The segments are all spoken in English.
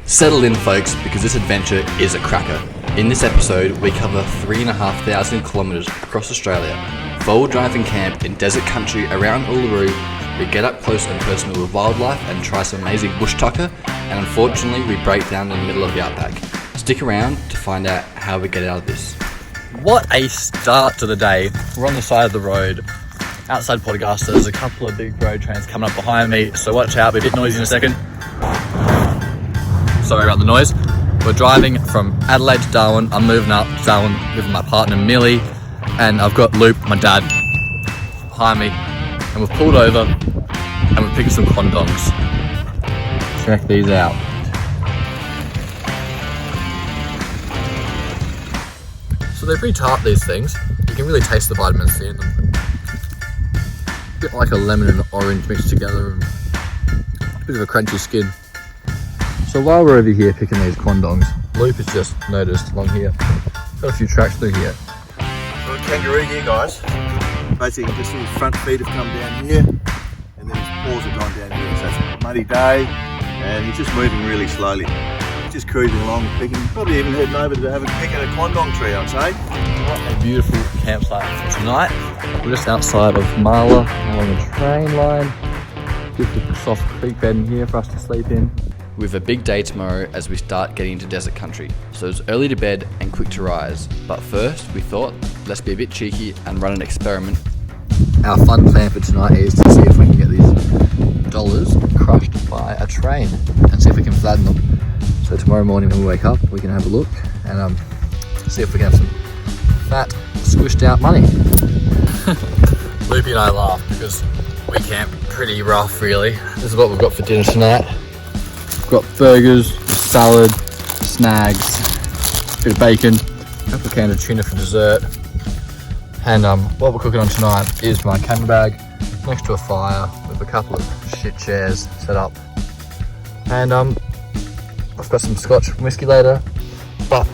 Settle in, folks, because this adventure is a cracker. In this episode, we cover 3,500 kilometres across Australia, 4-wheel drive and camp in desert country around Uluru. We get up close and personal with wildlife and try some amazing bush tucker, and unfortunately we break down in the middle of the Outback. Stick around to find out how we get out of this. What a start to the day. We're on the side of the road. Outside Podcaster, there's a couple of big road trains coming up behind me, so watch out, be a bit noisy in a second. Sorry about the noise. We're driving from Adelaide to Darwin. I'm moving up to Darwin with my partner Millie, and I've got Luke, my dad, behind me, and we've pulled over and we're picking some condongs. Check these out. So they're pretty tart, these things. You can really taste the vitamin C in them. A bit like a lemon and orange mixed together, and a bit of a crunchy skin. So while we're over here picking these condongs, Luke has just noticed along here, got a few tracks through here. So a kangaroo here, guys. Basically, just his front feet have come down here, and then his paws have gone down here. So it's a muddy day, and he's just moving really slowly. Just cruising along, picking, probably even heading over to have a pick at a condong tree, I'd say. What a beautiful campsite for tonight. We're just outside of Marla, along the train line. Beautiful soft creek bed in here for us to sleep in. We have a big day tomorrow as we start getting into desert country, so it's early to bed and quick to rise. But first, we thought, let's be a bit cheeky and run an experiment. Our fun plan for tonight is to see if we can get these dollars crushed by a train and see if we can flatten them. So tomorrow morning when we wake up, we can have a look and see if we can have some fat, squished out money. Loopy and I laugh because we camp pretty rough, really. This is what we've got for dinner tonight. We've got burgers, salad, snags, a bit of bacon, a couple of cans of tuna for dessert. And what we're cooking on tonight is my camera bag next to a fire with a couple of shit chairs set up. And I've got some scotch and whiskey later. But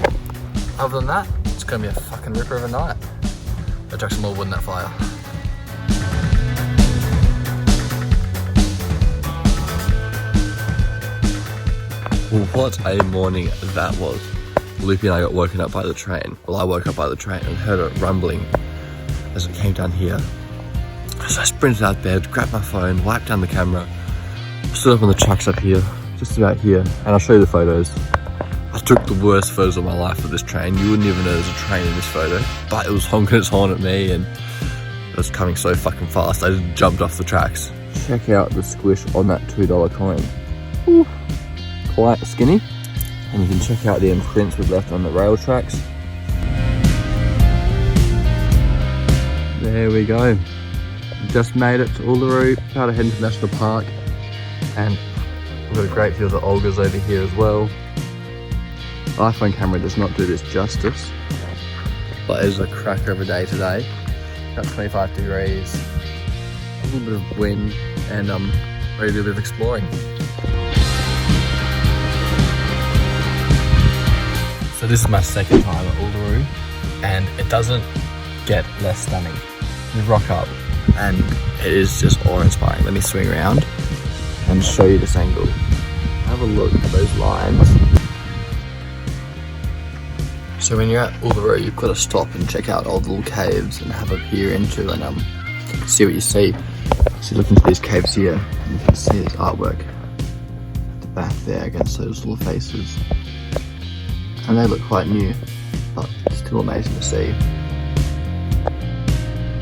other than that, it's gonna be a fucking ripper of a night. I chuck some more wood in that fire. What a morning that was. Loopy and I got woken up by the train. Well, I woke up by the train and heard it rumbling as it came down here. So I sprinted out of bed, grabbed my phone, wiped down the camera, stood up on the tracks up here, just about here, and I'll show you the photos. I took the worst photos of my life of this train. You wouldn't even know there's a train in this photo, but it was honking its horn at me and it was coming so fucking fast I just jumped off the tracks. Check out the squish on that $2 coin. Ooh. Quite skinny, and you can check out the imprints we've left on the rail tracks. There we go. Just made it to Uluru, Prado National Park, and we've got a great view of the Olgas over here as well. iPhone camera does not do this justice, but it is a cracker of a day today. About 25 degrees, a little bit of wind, and I'm ready to do a bit of exploring. So this is my second time at Uluru, and it doesn't get less stunning. We rock up, and it is just awe-inspiring. Let me swing around and show you this angle. Have a look at those lines. So when you're at Uluru, you've got to stop and check out all the little caves and have a peer into and see what you see. So look into these caves here, and you can see this artwork at the back there against those little faces. And they look quite new, but still amazing to see.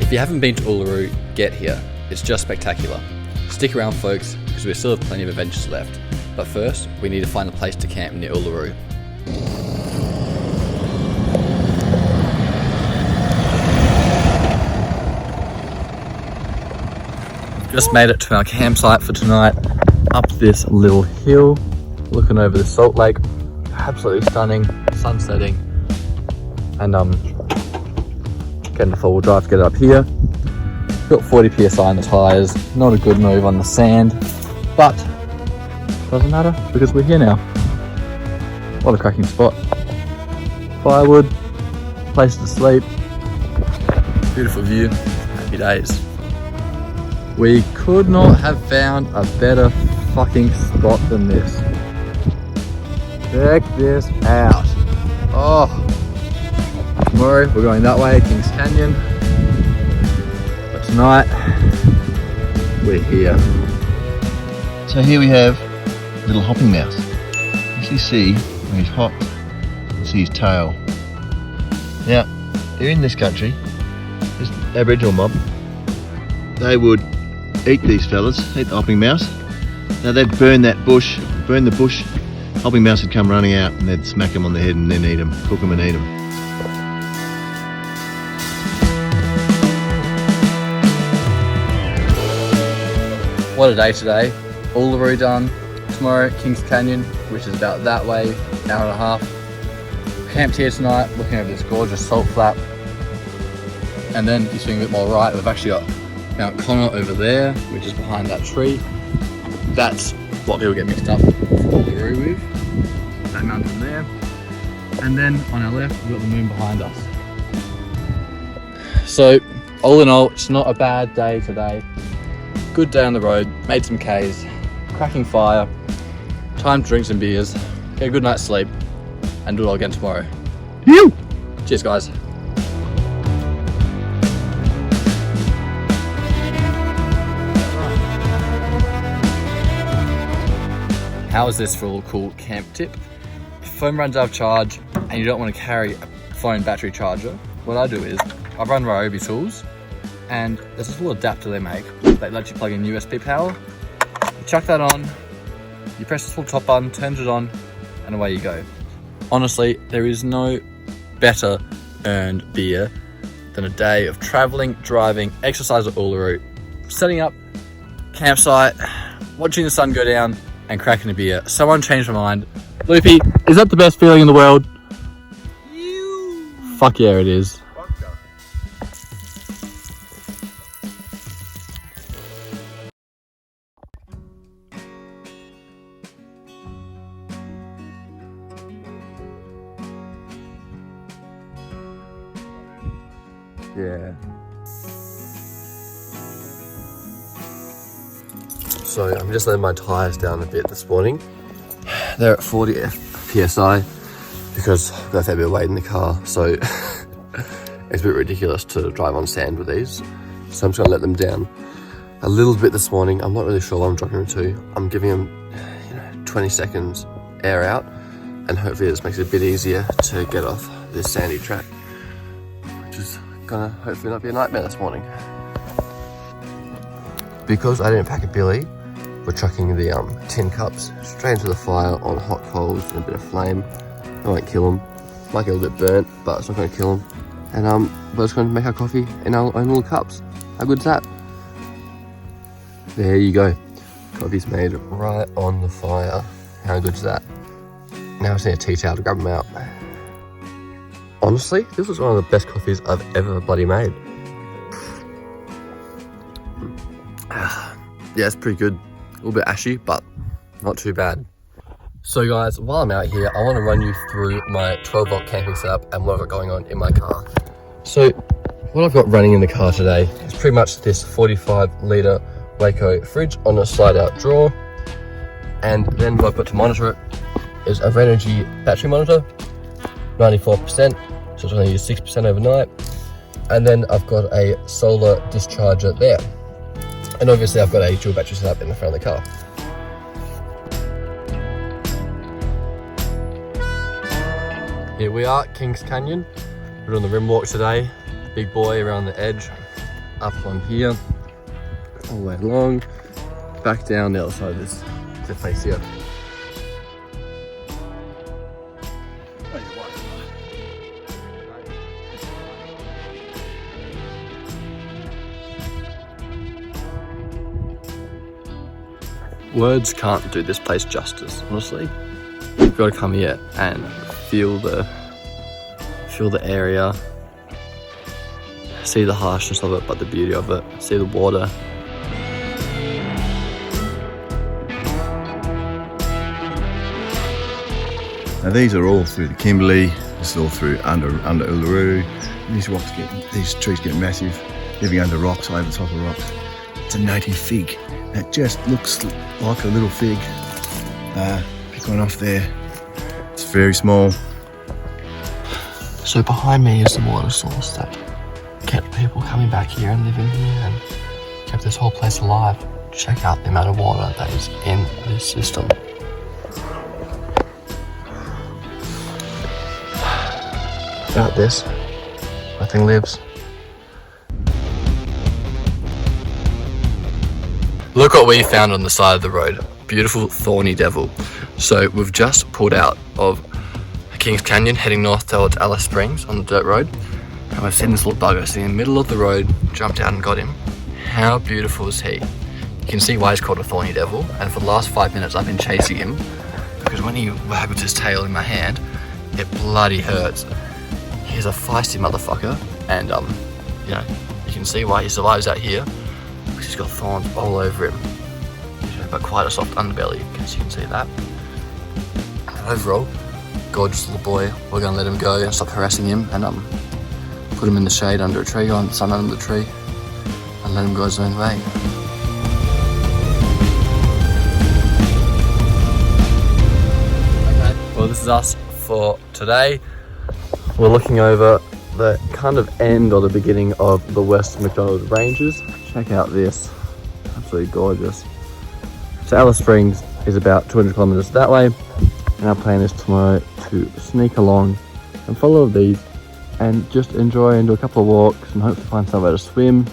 If you haven't been to Uluru, get here. It's just spectacular. Stick around, folks, because we still have plenty of adventures left. But first, we need to find a place to camp near Uluru. Just made it to our campsite for tonight, up this little hill, looking over the salt lake. Absolutely stunning, sun setting, and getting the 4-wheel drive to get it up here. Got 40 psi on the tyres, not a good move on the sand, but doesn't matter because we're here now. What a cracking spot. Firewood, place to sleep, beautiful view, happy days. We could not have found a better fucking spot than this. Check this out. Oh, tomorrow we're going that way, Kings Canyon. But tonight, we're here. So here we have little hopping mouse. Actually see when he's hopped, you see his tail. Now, they're in this country, this Aboriginal mob. They would eat these fellas, eat the hopping mouse. Now they'd burn the bush. Hopping mouse would come running out and they'd smack them on the head and then eat them, cook them and eat them. What a day today. Uluru done. Tomorrow, Kings Canyon, which is about that way, hour and a half. Camped here tonight, looking over this gorgeous salt flat. And then if you swing a bit more right, we've actually got Mount Connor over there, which is behind that tree. That's what people get mixed up with Uluru with. That mountain there. And then on our left, we've got the moon behind us. So, all in all, it's not a bad day today. Good day on the road, made some Ks, cracking fire, time to drink some beers, get a good night's sleep, and do it all again tomorrow. Woo! Cheers, guys. How is this for a little cool camp tip? If your phone runs out of charge and you don't want to carry a phone battery charger, what I do is I run Ryobi tools, and there's this little adapter they make that lets you plug in USB power. You chuck that on, you press this little top button, turns it on, and away you go. Honestly, there is no better earned beer than a day of traveling, driving, exercise at Uluru, setting up campsite, watching the sun go down, and cracking a beer. Someone changed my mind. Loopy, is that the best feeling in the world? Fuck yeah, it is. Yeah. So I'm just letting my tyres down a bit this morning. They're at 40 PSI because I've got a fair bit of weight in the car, so it's a bit ridiculous to drive on sand with these. So I'm just gonna let them down a little bit this morning. I'm not really sure what I'm dropping them to. I'm giving them 20 seconds air out, and hopefully this makes it a bit easier to get off this sandy track, which is gonna hopefully not be a nightmare this morning. Because I didn't pack a billy, we're chucking the tin cups straight into the fire on hot coals and a bit of flame. It won't kill them. Might get a little bit burnt, but it's not going to kill them. And we're just going to make our coffee in our own little cups. How good's that? There you go. Coffee's made right on the fire. How good's that? Now I just need a tea towel to grab them out. Honestly, this was one of the best coffees I've ever bloody made. Yeah, it's pretty good. A little bit ashy, but not too bad. So guys, while I'm out here, I want to run you through my 12-volt camping setup and what I've got going on in my car. So what I've got running in the car today is pretty much this 45-litre Waco fridge on a slide-out drawer. And then what I've got to monitor it is a Renogy battery monitor, 94%, so it's only use 6% overnight. And then I've got a solar discharger there. And obviously I've got a dual battery set up in the front of the car. Here we are, Kings Canyon. We're doing the rim walk today. Big boy around the edge, up on here, all the way along, back down the other side of this cliff face here. Words can't do this place justice, honestly. You've got to come here and feel the area, see the harshness of it, but the beauty of it, see the water. Now these are all through the Kimberley. This is all through under Uluru. These trees get massive, living under rocks, over the top of rocks. It's a native fig. That just looks like a little fig. Pick one off there. very small. So behind me is the water source that kept people coming back here and living here and kept this whole place alive. Check out the amount of water that is in this system. Out this, nothing lives. Look what we found on the side of the road. Beautiful thorny devil. So we've just pulled out of Kings Canyon heading north towards Alice Springs on the dirt road. And we've seen this little bugger sitting in the middle of the road, jumped out and got him. How beautiful is he? You can see why he's called a thorny devil. And for the last 5 minutes I've been chasing him because when he waggles his tail in my hand, it bloody hurts. He's a feisty motherfucker, and you know, you can see why he survives out here because he's got thorns all over him, but quite a soft underbelly, as you can see that. And overall, gorgeous little boy. We're gonna let him go and stop harassing him, and put him in the shade under a tree, go in the sun under the tree, and let him go his own way. Okay, well, this is us for today. We're looking over the kind of end or the beginning of the West McDonald Ranges. Check out this, absolutely gorgeous. So Alice Springs is about 200 kilometers that way, and our plan is tomorrow to sneak along and follow these and just enjoy and do a couple of walks and hopefully find somewhere to swim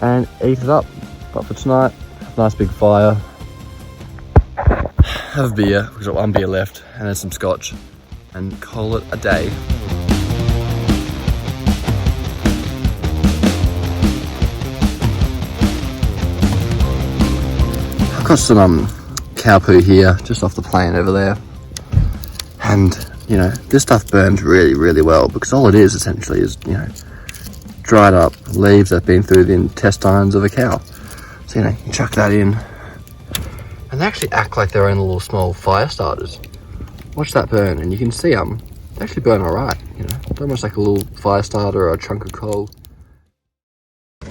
and eat it up. But for tonight, have a nice big fire, have a beer, we've got one beer left and then some scotch, and call it a day. I've got some cow poo here, just off the plain over there. And, you know, this stuff burns really, really well because all it is essentially is, you know, dried up leaves that have been through the intestines of a cow. So, you know, you chuck that in. And they actually act like their own little small fire starters. Watch that burn, and you can see they actually burn alright, you know, almost like a little fire starter or a chunk of coal.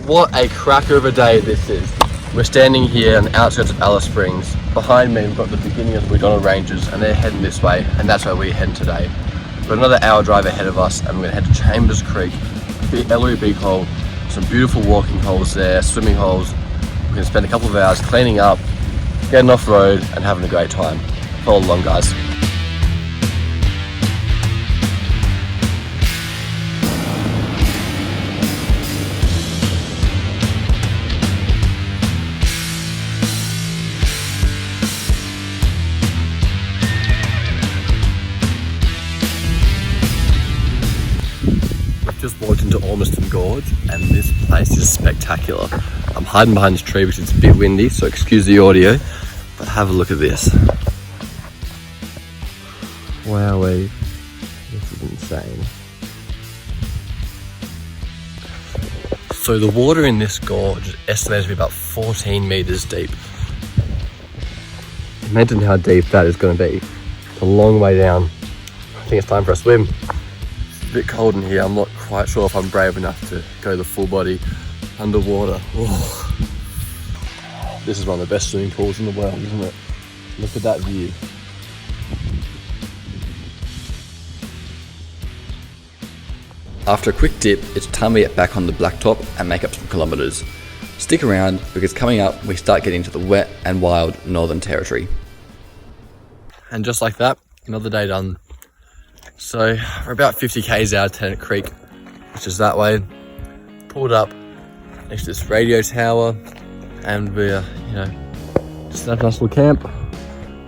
What a cracker of a day this is. We're standing here on the outskirts of Alice Springs. Behind me we've got the beginning of the McDonald Ranges, and they're heading this way, and that's where we're heading today. We've got another hour drive ahead of us, and we're going to head to Chambers Creek, the Uluru Big Hole, some beautiful walking holes there, swimming holes. We're going to spend a couple of hours cleaning up, getting off road, and having a great time. Follow along, guys. Just walked into Ormiston Gorge, and this place is spectacular. I'm hiding behind this tree because it's a bit windy, so excuse the audio, but have a look at this. Wowee, this is insane. So the water in this gorge is estimated to be about 14 meters deep. Imagine how deep that is going to be. It's a long way down. I think it's time for a swim. It's a bit cold in here. I'm not quite sure if I'm brave enough to go the full body underwater. Oh. This is one of the best swimming pools in the world, isn't it? Look at that view. After a quick dip, it's time we get back on the blacktop and make up some kilometers. Stick around because coming up we start getting to the wet and wild Northern Territory. And just like that, another day done. So we're about 50 k's out of Tennant Creek, which is that way. Pulled up next to this radio tower, and we're, you know, just at a nice little camp.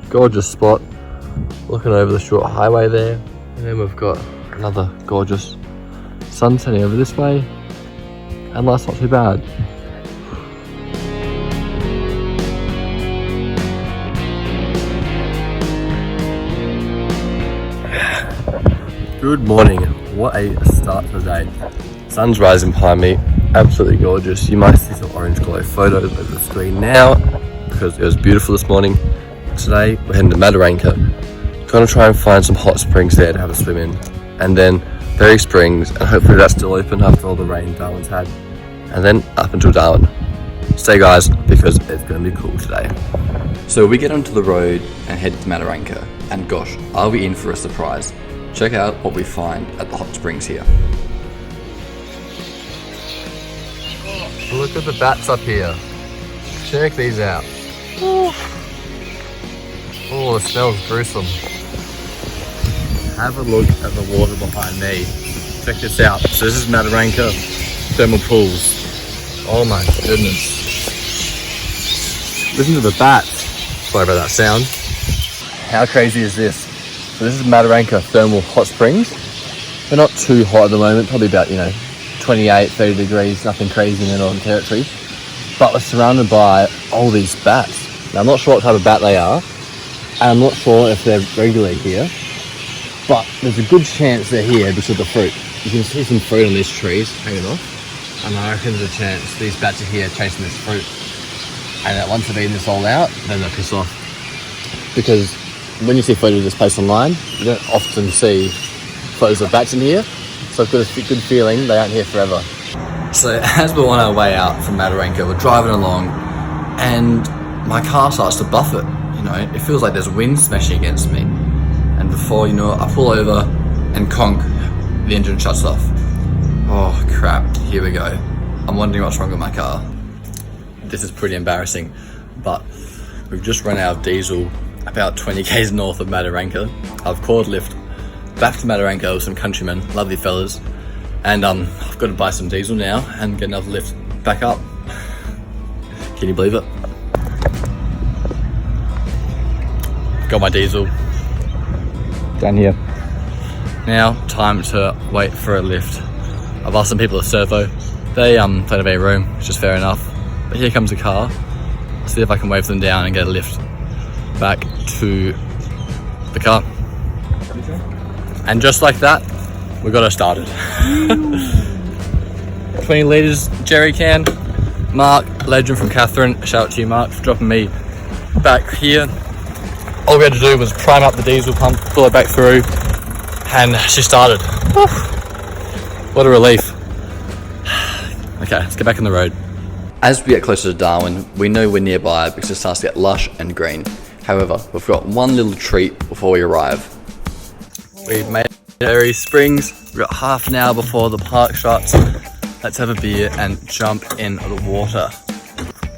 Gorgeous spot, looking over the short highway there, and then we've got another gorgeous sun setting over this way, and life's not too bad. Good morning, what a start to the day. Sun's rising behind me, absolutely gorgeous. You might see some orange glow photos over the screen now because it was beautiful this morning. Today we're heading to Mataranka. Gonna try and find some hot springs there to have a swim in, and then Berry Springs, and hopefully that's still open after all the rain Darwin's had, and then up until Darwin. Stay guys, because it's going to be cool today. So we get onto the road and head to Mataranka. And gosh, are we in for a surprise? Check out what we find at the hot springs here. Look at the bats up here. Check these out. Oh, it smells gruesome. Have a look at the water behind me. Check this out. So this is Mataranka thermal pools. Oh my goodness. Listen to the bats. Sorry about that sound. How crazy is this? So this is Mataranka thermal hot springs. They're not too hot at the moment, probably about, 28, 30 degrees, nothing crazy in the Northern Territory. But we're surrounded by all these bats. Now I'm not sure what type of bat they are, and I'm not sure if they're regular here, but there's a good chance they're here because of the fruit. You can see some fruit on these trees hanging off, and I reckon there's a chance these bats are here chasing this fruit. And that once they've eaten this all out, then they'll piss off. Because when you see photos of this place online, you don't often see photos of bats in here. So I've got a good feeling they aren't here forever. So as we're on our way out from Mataranka, we're driving along and my car starts to buffet. It feels like there's wind smashing against me. And before you know it, I pull over and conk, the engine shuts off. Oh crap, here we go. I'm wondering what's wrong with my car. This is pretty embarrassing, but we've just run out of diesel about 20 k's north of Mataranka. I've called Lyft back to Mataranka with some countrymen, lovely fellas, and I've got to buy some diesel now and get another lift back up. Can you believe it? Got my diesel down here. Now time to wait for a lift. I've asked some people at Servo. They don't have any room, which is fair enough. But here comes a car. See if I can wave them down and get a lift back to the car. And just like that, we got her started. 20 litres jerry can. Mark, legend from Catherine. Shout out to you, Mark, for dropping me back here. All we had to do was prime up the diesel pump, pull it back through, and she started. Woo. What a relief. Okay, let's get back on the road. As we get closer to Darwin, we know we're nearby because it starts to get lush and green. However, we've got one little treat before we arrive. We've made Berry Springs. We've got half an hour before the park shuts. Let's have a beer and jump in the water.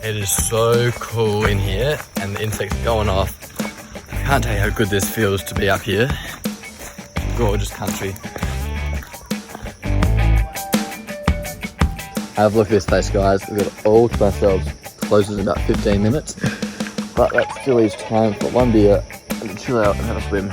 It is so cool in here and the insects are going off. I can't tell you how good this feels to be up here. Gorgeous country. Have a look at this place, guys. We've got it all to ourselves. Closes in about 15 minutes. But that still leaves time for one beer and chill out and have a swim.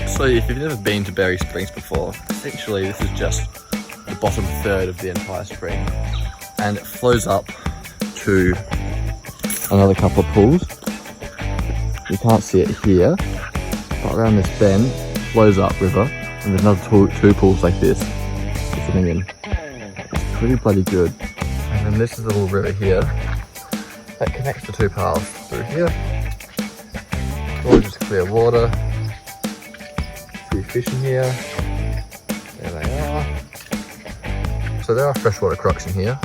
So if you've never been to Berry Springs before, essentially this is just the bottom third of the entire spring. And it flows up to another couple of pools. You can't see it here, but around this bend, flows up river, and there's another two pools like this sitting in. It's pretty bloody good. And then this is a little river here that connects the two paths through here. Gorgeous clear water. A few fish in here. There they are. So there are freshwater crocs in here.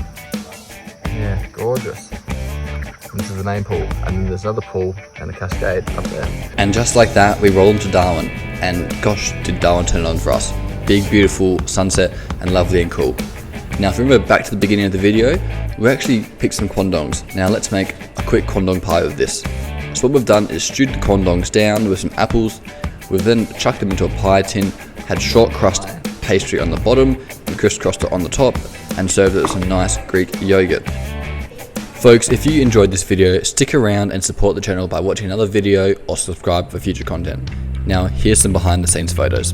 Yeah, gorgeous. And this is the main pool, and then there's another pool and a cascade up there. And just like that, we roll into Darwin. And gosh, did Darwin turn it on for us. Big, beautiful sunset and lovely and cool. Now, if you remember back to the beginning of the video, we actually picked some quandongs. Now let's make a quick quandong pie with this. So what we've done is stewed the quandongs down with some apples. We've then chucked them into a pie tin, had short crust pastry on the bottom, and crisscrossed it on the top, and served it with some nice Greek yogurt. Folks, if you enjoyed this video, stick around and support the channel by watching another video or subscribe for future content. Now, here's some behind the scenes photos.